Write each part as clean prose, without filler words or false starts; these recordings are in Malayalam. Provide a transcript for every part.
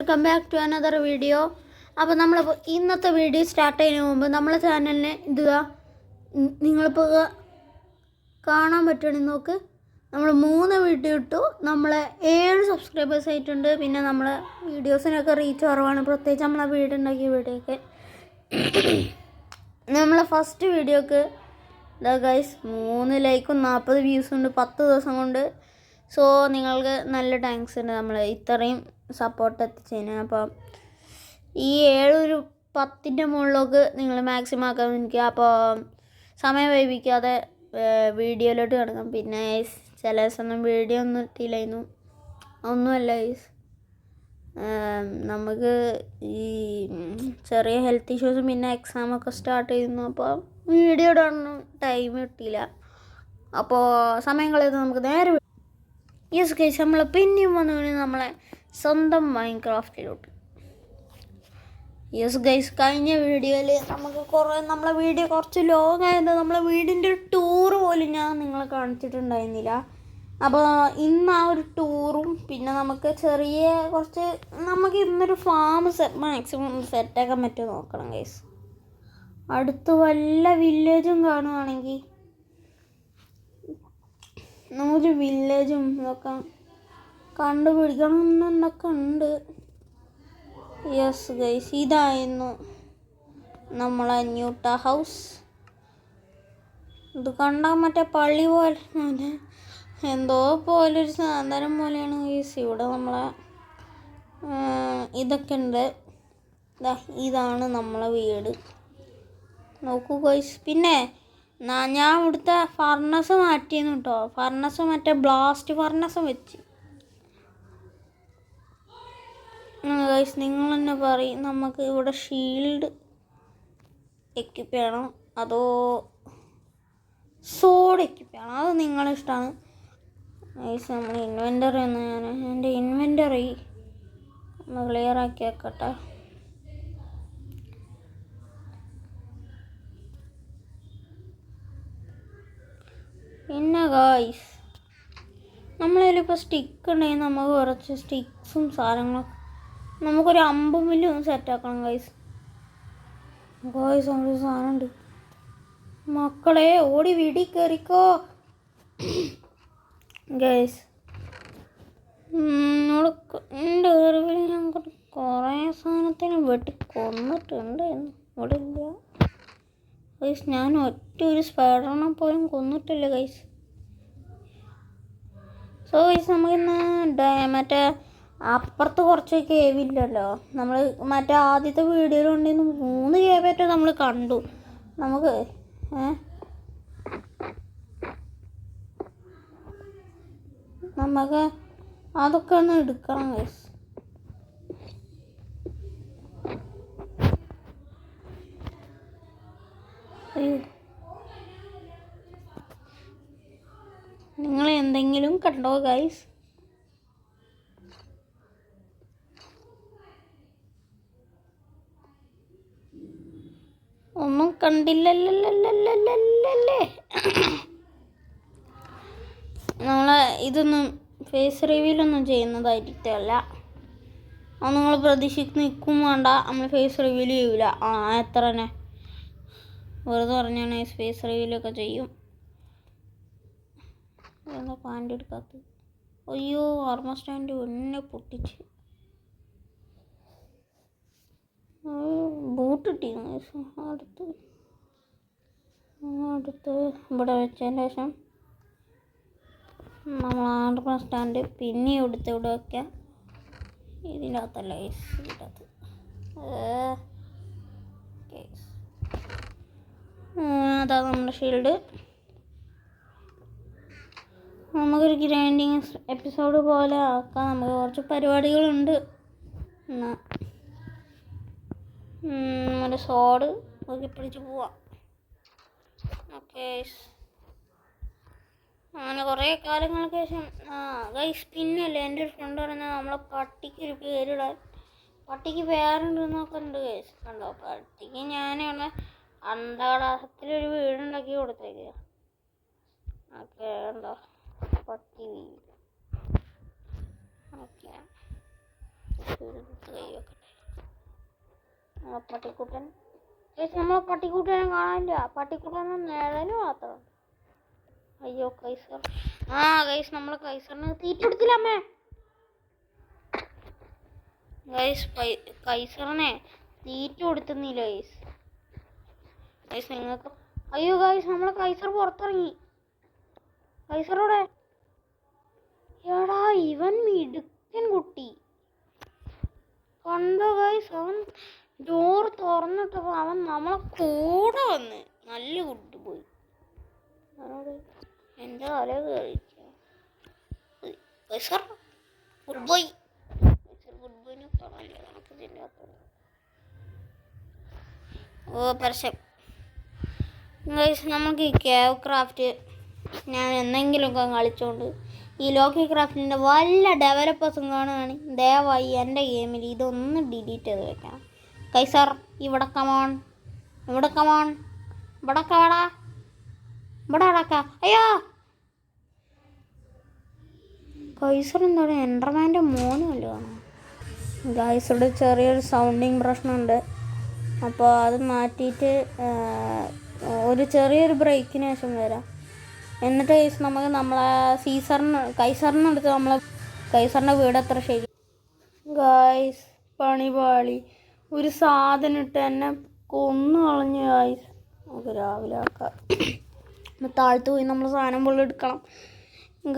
Welcome back to another video. അപ്പോൾ നമ്മളിപ്പോൾ ഇന്നത്തെ വീഡിയോ സ്റ്റാർട്ട് ചെയ്യുന്നതിന് മുമ്പ് നമ്മളെ ചാനലിനെ നിങ്ങളിപ്പോൾ കാണാൻ പറ്റുകയാണെങ്കിൽ നോക്ക്, നമ്മൾ 3 വീഡിയോ ഇട്ടു. നമ്മളെ 7 സബ്സ്ക്രൈബേഴ്സ് ആയിട്ടുണ്ട്. പിന്നെ നമ്മളെ വീഡിയോസിനൊക്കെ റീച്ച് കുറവാണ്, പ്രത്യേകിച്ച് നമ്മളെ വീടുണ്ടാക്കിയ വീഡിയോക്ക്. നമ്മളെ ഫസ്റ്റ് വീഡിയോക്ക് ഗൈസ് 3 ലൈക്കും 40 വ്യൂസും ഉണ്ട് 10 ദിവസം കൊണ്ട്. സോ നിങ്ങൾക്ക് നല്ല താങ്ക്സ് ഉണ്ട് നമ്മൾ ഇത്രയും സപ്പോർട്ട് എത്തിച്ചതിന്. അപ്പം ഈ 7-10ൻ്റെ മുകളിലേക്ക് നിങ്ങൾ മാക്സിമം ആക്കാൻ എനിക്ക്. അപ്പോൾ സമയം വൈകിക്കാതെ വീഡിയോയിലോട്ട് കിടക്കാം. പിന്നെ ചില ദിവസം വീഡിയോ ഒന്നും ഇട്ടില്ലായിരുന്നു, ഒന്നുമല്ല ഗൈസ്, നമുക്ക് ഈ ചെറിയ ഹെൽത്ത് ഇഷ്യൂസും പിന്നെ എക്സാമൊക്കെ സ്റ്റാർട്ട് ചെയ്യുന്നു. അപ്പോൾ വീഡിയോ ഇടാനൊന്നും ടൈം കിട്ടിയില്ല. അപ്പോൾ സമയം കളയുന്നത് നമുക്ക് നേരെ യെസ് ഗൈസ്, നമ്മൾ പിന്നെയും വന്നു നമ്മളെ സ്വന്തം മൈൻക്രാഫ്റ്റിലോട്ട്. യെസ് ഗൈസ്, കഴിഞ്ഞ വീഡിയോയിൽ നമ്മളെ വീഡിയോ കുറച്ച് ലോങ് ആയത്, നമ്മളെ വീടിൻ്റെ ഒരു ടൂറ് പോലും ഞാൻ നിങ്ങളെ കാണിച്ചിട്ടുണ്ടായിരുന്നില്ല. അപ്പോൾ ഇന്ന് ആ ഒരു ടൂറും പിന്നെ നമുക്ക് നമുക്ക് ഇന്നൊരു ഫാം മാക്സിമം സെറ്റാക്കാൻ പറ്റുമോ നോക്കണം ഗൈസ്. അടുത്ത് വല്ല വില്ലേജും കാണുവാണെങ്കിൽ നമുക്ക് വില്ലേജും ഇതൊക്കെ കണ്ടുപിടിക്കണം എന്നൊക്കെ ഉണ്ട്. യെസ് ഗൈസ്, ഇതായിരുന്നു നമ്മളെ ന്യൂട്ട ഹൗസ്. ഇത് കണ്ടാൽ മറ്റേ പള്ളി പോലെ എന്തോ പോലൊരു സാധനം പോലെയാണ് ഗൈസ്. ഇവിടെ നമ്മളെ ഇതൊക്കെ ഉണ്ട്. ഇതാണ് നമ്മളെ വീട്, നോക്കൂ ഗൈസ്. പിന്നെ ഞാൻ ഇവിടുത്തെ ഫർണസ് മാറ്റിയെന്ന് കേട്ടോ. ഫർണസ് മറ്റേ ബ്ലാസ്റ്റ് ഫർണസും വെച്ച്. ഗൈസ് നിങ്ങൾ തന്നെ പറയും, നമുക്ക് ഇവിടെ ഷീൽഡ് എക്യുപ്പ് ചെയ്യണം അതോ സോഡ് എക്യുപ്പ് ചെയ്യണം, അത് നിങ്ങളുടെ ഇഷ്ടമാണ് ഗൈസ്. നമ്മൾ എൻ്റെ ഇൻവെൻ്ററി ഒന്ന് ക്ലിയർ ആക്കി വെക്കട്ടെ. പിന്നെ ഗൈസ് നമ്മളതിലിപ്പോൾ സ്റ്റിക്ക് ഉണ്ടെങ്കിൽ നമുക്ക് കുറച്ച് സ്റ്റിക്സും സാധനങ്ങളൊക്കെ നമുക്കൊരു അമ്പുമില്ലും സെറ്റാക്കണം ഗൈസ്. ഒരു സാധനമുണ്ട് മക്കളെ, ഓടി വീടി കയറിക്കോ ഗൈസ്. എൻ്റെ അറിവിൽ ഞാൻ കുറേ സാധനത്തിന് വെട്ടി കൊന്നിട്ടുണ്ട്. ഇവിടെ ഇല്ല ഗൈസ്, ഞാൻ ഒരു സ്പൈഡറിനെ പോലും കൊന്നിട്ടില്ല ഗൈസ്. സോ ഗൈസ്, നമുക്കിന്ന് മറ്റേ അപ്പുറത്ത് കുറച്ച് കേവില്ലല്ലോ, നമ്മൾ മറ്റേ ആദ്യത്തെ വീഡിയോയിലുണ്ടെന്ന് 3 കേവായിട്ട് നമ്മൾ കണ്ടു. നമുക്ക് അതൊക്കെ ഒന്ന് എടുക്കണം ഗൈസ്. നിങ്ങൾ എന്തെങ്കിലും കണ്ടോ ഗൈസ്? ഒന്നും കണ്ടില്ലല്ലേ. നമ്മളെ ഇതൊന്നും ഫേസ് റിവീലൊന്നും ചെയ്യുന്നതായിട്ടല്ല, അത് നിങ്ങൾ പ്രതീക്ഷിച്ച് നിൽക്കും വേണ്ട. നമ്മൾ ഫേസ് റിവീൽ ചെയ്യൂല. എത്ര തന്നെ വെറുതെ പറഞ്ഞാണ് ഫേസ് റിവീലൊക്കെ ചെയ്യും. എന്താ പാൻ്റ് എടുക്കാത്തത്? അയ്യോ, ആർമർ സ്റ്റാൻഡ് എന്നെ പൊട്ടിച്ച്. ബൂട്ട് ഇട്ടിരുന്നു അടുത്ത് ഇവിടെ വെച്ചതിന് ശേഷം നമ്മൾ ആർമർ സ്റ്റാൻഡ് പിന്നെ എടുത്ത് ഇവിടെ വയ്ക്കാം. ഇതിനകത്തല്ല ഇതിനകത്ത്. അതാ നമ്മുടെ ഷീൽഡ്. നമുക്കൊരു ഗ്രൈൻഡിങ് എപ്പിസോഡ് പോലെ ആക്കാം. നമുക്ക് കുറച്ച് പരിപാടികളുണ്ട്. ഒരു സോഡ് നോക്കി പിടിച്ച് പോവാം. ഓക്കെ, അങ്ങനെ കുറേ കാലങ്ങൾക്ക് ശേഷം ഗൈസ്. പിന്നല്ലേ എൻ്റെ ഒരു ഫ്രണ്ട് പറഞ്ഞാൽ നമ്മളെ പട്ടിക്കൊരു പേരിടാൻ, പട്ടിക്ക് പേരുണ്ടെന്നൊക്കെ ഉണ്ട് ഗൈസ്. കണ്ടോ, പട്ടിക്ക് ഞാനിവിടെ അന്ധകാരത്തിലൊരു വീടുണ്ടാക്കി കൊടുത്തേക്കുക. ഓക്കെ, കണ്ടോ പട്ടി വീട്. ഓക്കെ കൈ വെക്കട്ടെ. പട്ടിക്കുട്ടൻ നമ്മളെ പട്ടിക്കുട്ടനെ കാണാനില്ല. പട്ടിക്കുട്ടനെ നിഴല് മാത്രം. അയ്യോ കൈസർ. ഗൈസ് നമ്മൾ കൈസറിന് തീറ്റ കൊടുത്തില്ല അമ്മേ. ഗൈസ് കൈസറിനെ തീറ്റ കൊടുത്തുന്നില്ല ഗൈസ്. ഗൈസ് നിങ്ങൾക്ക് അയ്യോ ഗൈസ് നമ്മളെ കൈസർ പുറത്തിറങ്ങി. കൈസറോടെ എടാ ഇവൻ മിടുക്കൻ കുട്ടി കണ്ടോ ഗൈസ്. അവൻ ഡോർ തുറന്നിട്ടപ്പോ അവൻ നമ്മളെ കൂടെ വന്ന് നല്ല കുട്ടി പോയി. എൻ്റെ തല കഴിച്ച ഗുഡ് ബോയ്. ഗുഡ് ബോയിനെ കാണാനില്ല നമുക്ക് ഇതിനകത്ത്. പരസ്യം ഗൈസ് നമുക്ക് ഈ കേവ് ക്രാഫ്റ്റ് ഞാൻ എന്തെങ്കിലുമൊക്കെ കളിച്ചുകൊണ്ട് ഈ ലോക്കി ക്രാഫ്റ്റിൻ്റെ വല്ല ഡെവലപ്പേഴ്സും കാണുകയാണെങ്കിൽ ദയവായി എൻ്റെ ഗെയിമിൽ ഇതൊന്ന് ഡിലീറ്റ് ചെയ്ത് വെക്കണം. കൈസർ ഇവിടെ കമോൺ, ഇവിടെ കമോൺ, ഇവിടെ കവാടാ, ഇവിടെ അടക്ക. അയ്യോ കൈസർ എന്താണ് എൻഡർമാൻ്റെ മോനും അല്ലോ ആണ്. ഗൈസറുടെ ചെറിയൊരു സൗണ്ടിങ് പ്രശ്നമുണ്ട്. അപ്പോൾ അത് മാറ്റിയിട്ട് ഒരു ചെറിയൊരു ബ്രേക്കിന് ശേഷം വരാം. എന്നിട്ട് ഗൈസ് നമുക്ക് നമ്മളെ കൈസറിനടുത്ത് നമ്മളെ കൈസറിൻ്റെ വീട് എത്ര ശരി. ഗൈസ് പണി പാളി. ഒരു സാധനം ഇട്ട് എന്നെ കൊന്നു കളഞ്ഞു ഗൈസ്. നമുക്ക് രാവിലെ ആക്കാം. താഴത്ത് പോയി നമ്മൾ സാധനം ഫുള്ള് എടുക്കണം.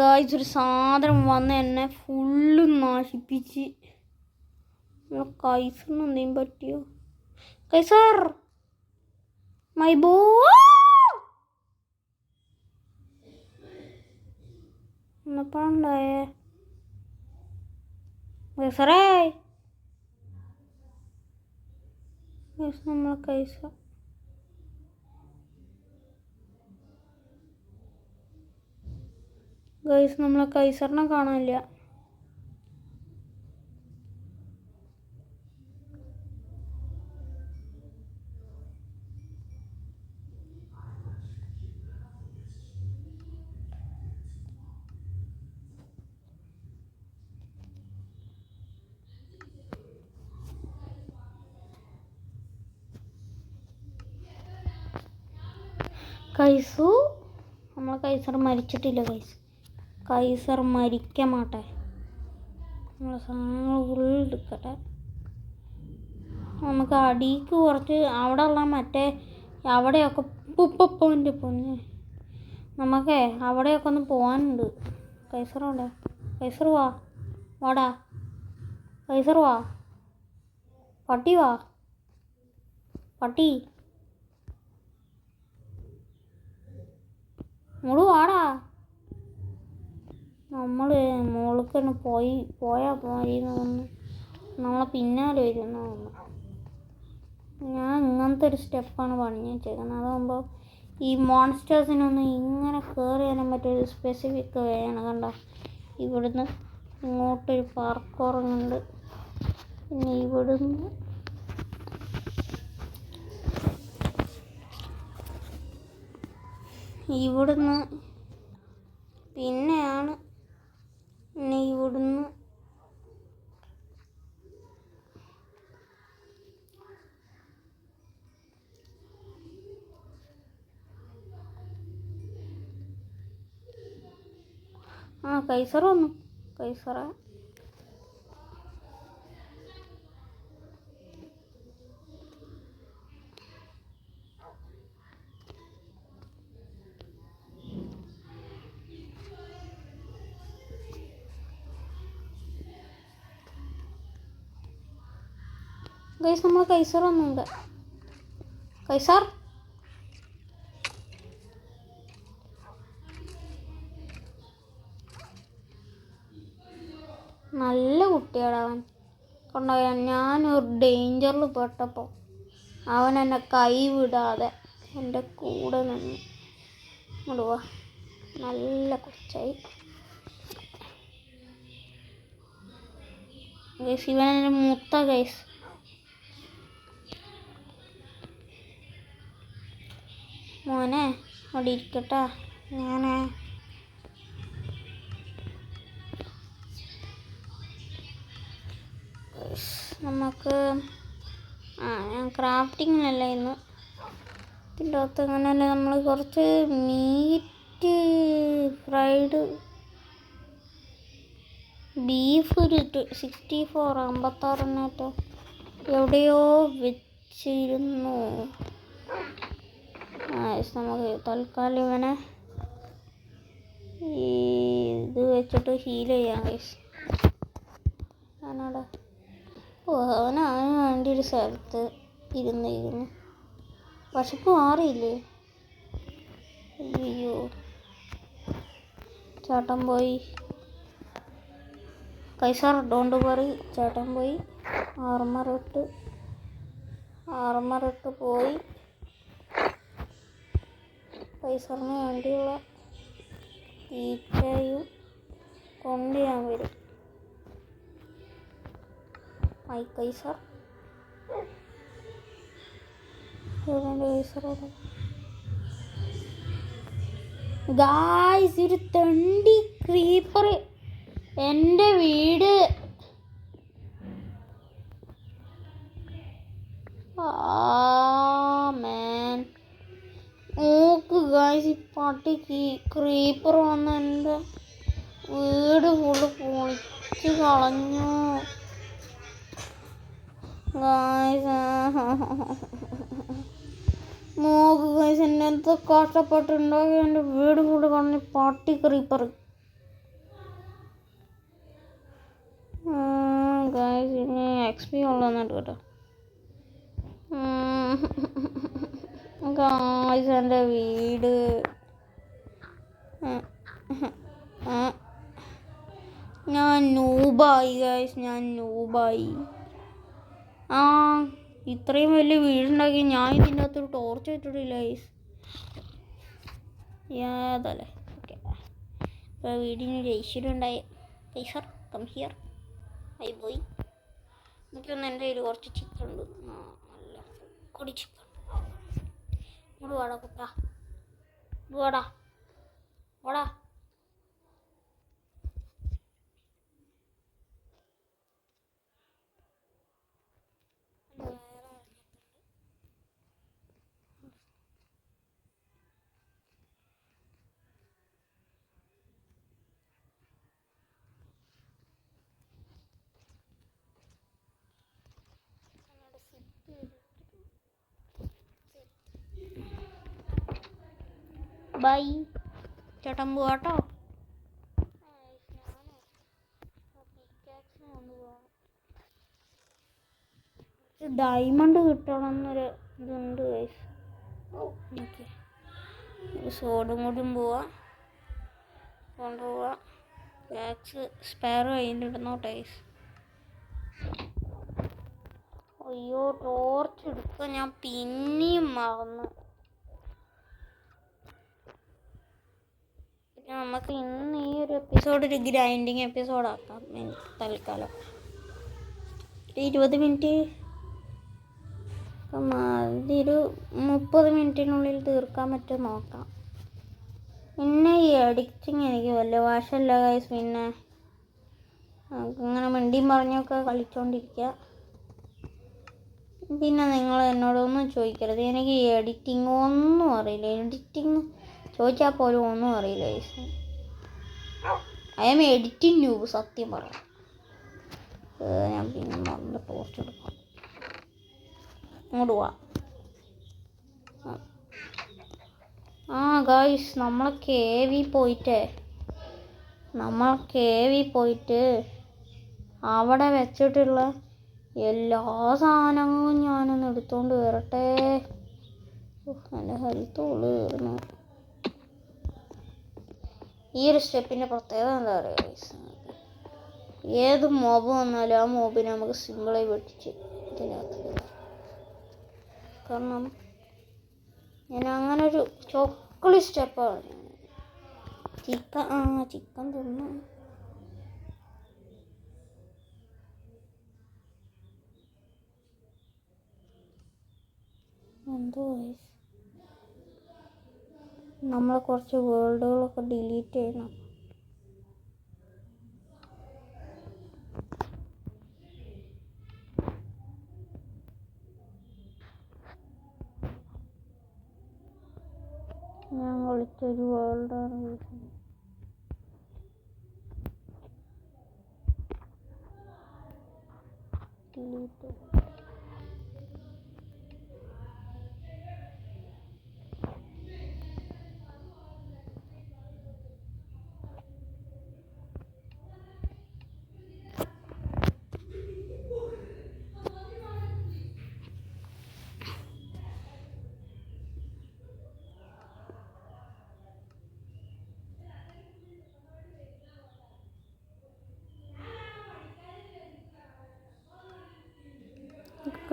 ഗൈസ് ഒരു സാധനം വന്ന് എന്നെ ഫുള്ള് നശിപ്പിച്ച്. കൈസറിന് എന്തെങ്കിലും പറ്റിയോ? കൈസർ മൈ ബോ എന്നപ്പോഴുണ്ടായേ കൈസറേ. നമ്മളെ കൈസർ ഗൈസ് നമ്മളെ കൈസറിനെ കാണാനില്ല. കൈസു നമ്മളെ കൈസർ മരിച്ചിട്ടില്ല ഗൈസ്. കൈസർ മരിക്കാൻ മാട്ടെ. നമ്മളെ സാധനങ്ങൾ ഫുൾ എടുക്കട്ടെ. നമുക്ക് അടിക്ക് കുറച്ച് അവിടെ ഉള്ള മറ്റേ അവിടെയൊക്കെ ഉപ്പൻ്റെ പൊന്ന് നമുക്കേ അവിടെയൊക്കെ ഒന്ന് പോകാനുണ്ട്. കൈസറോടെ കൈസർ വാ, വാടാ കൈസർ വാ, പട്ടി വാ, പട്ടി മുളു വാടാ. നമ്മൾ മുളുക്കന് പോയാൽ പോരിന്ന് തോന്നുന്നു. നമ്മളെ പിന്നാലെ വരുന്ന തോന്നുന്നു. ഞാൻ ഇങ്ങനത്തെ ഒരു സ്റ്റെപ്പാണ് പണിഞ്ഞ് വെച്ചേക്കുന്നത്. അതാകുമ്പോൾ ഈ മോൺസ്റ്റേഴ്സിനൊന്നും ഇങ്ങനെ കയറി വരാൻ പറ്റിയൊരു സ്പെസിഫിക് വേയാണ്. കണ്ടോ ഇവിടുന്ന് ഇങ്ങോട്ടൊരു പാർക്കോറുണ്ട്. പിന്നെ ഇവിടുന്ന് പിന്നെയാണ് പിന്നെ ഇവിടുന്ന് കൈസർ വന്നു. കൈസറ ഗൈസ് നമ്മൾ കൈസർ വന്നുണ്ട്. കൈസർ നല്ല കുട്ടിയാണ് അവൻ. കൊണ്ടുപോയ ഞാനൊരു ഡേഞ്ചറിൽ പെട്ടപ്പോൾ അവൻ എന്നെ കൈ വിടാതെ എൻ്റെ കൂടെ നിന്ന് കൊണ്ടുപോവാ. നല്ല കൊച്ചായി ഗൈസ്. ഇവൻ എൻ്റെ മൂത്ത ഗൈസ്. മോനെ അവിടെ ഇരിക്കട്ടെ. ഞാനേ നമുക്ക് ഞാൻ ക്രാഫ്റ്റിങ്ങിനല്ല ഇന്ന് ഇതിൻ്റെ അകത്ത് അങ്ങനെയല്ല നമ്മൾ കുറച്ച് മീറ്റ് ഫ്രൈഡ് ബീഫ് ഒരു 64 56 എവിടെയോ വെച്ചിരുന്നു. നമുക്ക് തൽക്കാലം ഇവനെ ഇത് വെച്ചിട്ട് ഹീൽ ചെയ്യാം ഗൈസ്. അവനോട് അവന് വേണ്ടി ഒരു സ്ഥലത്ത് ഇരുന്ന് വിശപ്പ് മാറിയില്ലേ? അയ്യോ ചേട്ടൻ പോയി. കൈസാർ ഡോണ്ട് വറി, ചേട്ടൻ പോയി ആർമറിട്ട് പോയി. കൈസാറിന് വേണ്ടിയുള്ള തീറ്റയും കൊണ്ട് ഞാൻ വരും. കൈസാർ കൈസാറോടെ ഗായ്സ്, ഒരു തണ്ടി ക്രീപ്പർ എൻ്റെ വീട് മാൻ നോക്ക് ഗായ്സ്, ഈ പട്ടി ക്രീപ്പർ വന്ന് എൻ്റെ വീട് ഫുള്ള് പൊളിച്ച് കളഞ്ഞു ഗായ്സ്. നോക്ക് ഗായ്സ്, എന്നെ എന്ത് കഷ്ടപ്പെട്ടുണ്ടാക്കി എൻ്റെ വീട് ഫുള്ള് കളഞ്ഞു പട്ടി ക്രീപ്പർ ഗായ്സ്. ഇനി XP ഉള്ളതെന്നിട്ട് കേട്ടോ ഗായ്സ്. എൻ്റെ വീട് ഞാൻ നൂബായി ഗായ്സ്, ഞാൻ നൂബായി. ഇത്രയും വലിയ വീടുണ്ടാക്കി ഞാൻ ഇതിൻ്റെ അകത്തൊരു ടോർച്ച് ഇട്ടിട്ടില്ല ഗായ്സ്. ഏതല്ലേ ഓക്കെ. ഇപ്പോൾ വീടിന് ഒരു ഐശ്വര്യം ഉണ്ടായി. കൈസാർ കം ഹിയർ, ഐ പോയി. എനിക്കൊന്ന് എൻ്റെ കയ്യിൽ കുറച്ച് ചിക്കൻ ഉണ്ട്, നല്ല കൊടി ചിക്കൻ. ഇങ്ങോട്ട് വാടാ കുട്ടാ, വാടാ വാടാ. ബൈ ചേട്ടൻ പോവാട്ടോ. ഡയമണ്ട് കിട്ടണം എന്നൊരു ഇതുണ്ട് ഗൈസ്. ഓക്കെ, ഒരു സോഡും കൂടിയും കൊണ്ടുപോവാ. ബാക്സ് സ്പെയർ കഴിഞ്ഞിടുന്നോട്ടെ ഗൈസ്. അയ്യോ ടോർച്ച് എടുക്കാൻ ഞാൻ പിന്നെയും മറന്നു. നമുക്ക് ഇന്ന് ഈ ഒരു എപ്പിസോഡ് ഒരു ഗ്രൈൻഡിങ് എപ്പിസോഡാക്കാം തൽക്കാലം. 20 മിനിറ്റ് ഒരു 30 മിനിറ്റിനുള്ളിൽ തീർക്കാൻ പറ്റും നോക്കാം. പിന്നെ ഈ എഡിറ്റിങ് എനിക്ക് വലിയ വാശല്ല ഗൈസ്. പിന്നെ ഇങ്ങനെ മിണ്ടിയും പറഞ്ഞൊക്കെ കളിച്ചോണ്ടിരിക്കുക. പിന്നെ നിങ്ങൾ എന്നോടൊന്നും ചോദിക്കരുത്, എനിക്ക് എഡിറ്റിംഗ് ഒന്നും അറിയില്ല. എഡിറ്റിംഗ് ചോദിച്ചാൽ പോലും ഒന്നും അറിയില്ല guys. I am editing noob, സത്യം പറയാം. ഞാൻ പിന്നെ നല്ല പോസ്റ്റ് എടുക്കാം. ഇങ്ങോട്ട് പോവാ. ഗായ്സ്, നമ്മൾ കേവിൽ പോയിട്ട് അവിടെ വെച്ചിട്ടുള്ള എല്ലാ സാധനങ്ങളും ഞാനൊന്ന് എടുത്തോണ്ട് വരട്ടെ. എൻ്റെ ഹെൽത്ത് ഉള്ളു. ഈ ഒരു സ്റ്റെപ്പിൻ്റെ പ്രത്യേകത എന്താ പറയുക ഗൈസ്, ഏത് മോബ് വന്നാലും ആ മോബിനെ നമുക്ക് സിമ്പിളായി വെട്ടിച്ച് ഇതിനകത്ത്. കാരണം ഞാൻ അങ്ങനെ ഒരു ചോക്കളി സ്റ്റെപ്പാണ്. ചിക്കൻ തിന്നു. എന്തോ ഗൈസ്, നമ്മൾ കുറച്ച് വേൾഡുകളൊക്കെ ഡിലീറ്റ് ചെയ്യണം. ഞാൻ കളിച്ചൊരു വേൾഡാണ്.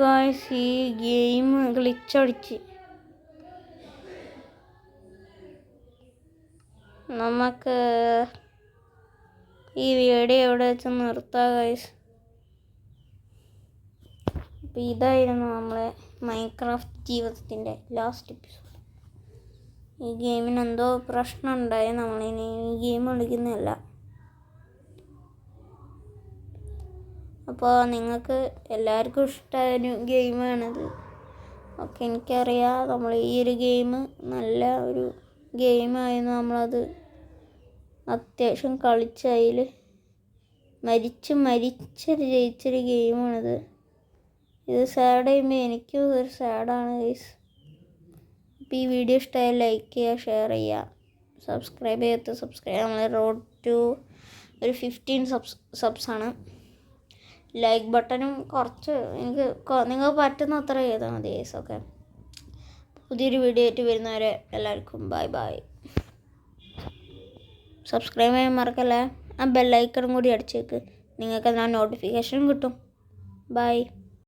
ഗായ്സ്, ഈ ഗെയിം ഗ്ലിച്ചടിച്ച് നമുക്ക് ഈ വീഡിയോ എവിടെ വെച്ച് നിർത്താം ഗായ്സ്. അപ്പോൾ ഇതായിരുന്നു നമ്മളെ മൈൻക്രാഫ്റ്റ് ജീവിതത്തിൻ്റെ ലാസ്റ്റ് എപ്പിസോഡ്. ഈ ഗെയിമിന് എന്തോ പ്രശ്നം ഉണ്ടായി, നമ്മളിനി ഈ ഗെയിം കളിക്കുന്നില്ല. അപ്പോൾ നിങ്ങൾക്ക് എല്ലാവർക്കും ഇഷ്ടമായൊരു ഗെയിമാണിത്. ഓക്കെ, എനിക്കറിയാം നമ്മൾ ഈ ഒരു ഗെയിം നല്ല ഒരു ഗെയിമായിരുന്നു. നമ്മളത് അത്യാവശ്യം കളിച്ചതിൽ മരിച്ച് ജയിച്ചൊരു ഗെയിമാണിത്. ഇത് സാഡ് ചെയ്യുമ്പോൾ എനിക്കും ഒരു സാഡാണ് ഗൈസ്. അപ്പോൾ ഈ വീഡിയോ ഇഷ്ടമായി ലൈക്ക് ചെയ്യുക, ഷെയർ ചെയ്യുക, സബ്സ്ക്രൈബ് ചെയ്യാത്ത സബ്സ്ക്രൈബ്. നമ്മൾ റോഡ് ടു ഒരു 15 സബ്സാണ്. ലൈക്ക് ബട്ടണും കുറച്ച് നിങ്ങൾക്ക് പറ്റുന്ന അത്ര ചെയ്താൽ മതി ഗൈസ്. ഓക്കെ, പുതിയൊരു വീഡിയോ ആയിട്ട് വരുന്നവരെ എല്ലാവർക്കും ബൈ ബൈ. സബ്സ്ക്രൈബ് ചെയ്യാൻ മറക്കല്ലേ. ആ ബെല്ലൈക്കണും കൂടി അടിച്ചേക്ക്, നിങ്ങൾക്ക് എന്നാൽ നോട്ടിഫിക്കേഷൻ കിട്ടും. ബൈ.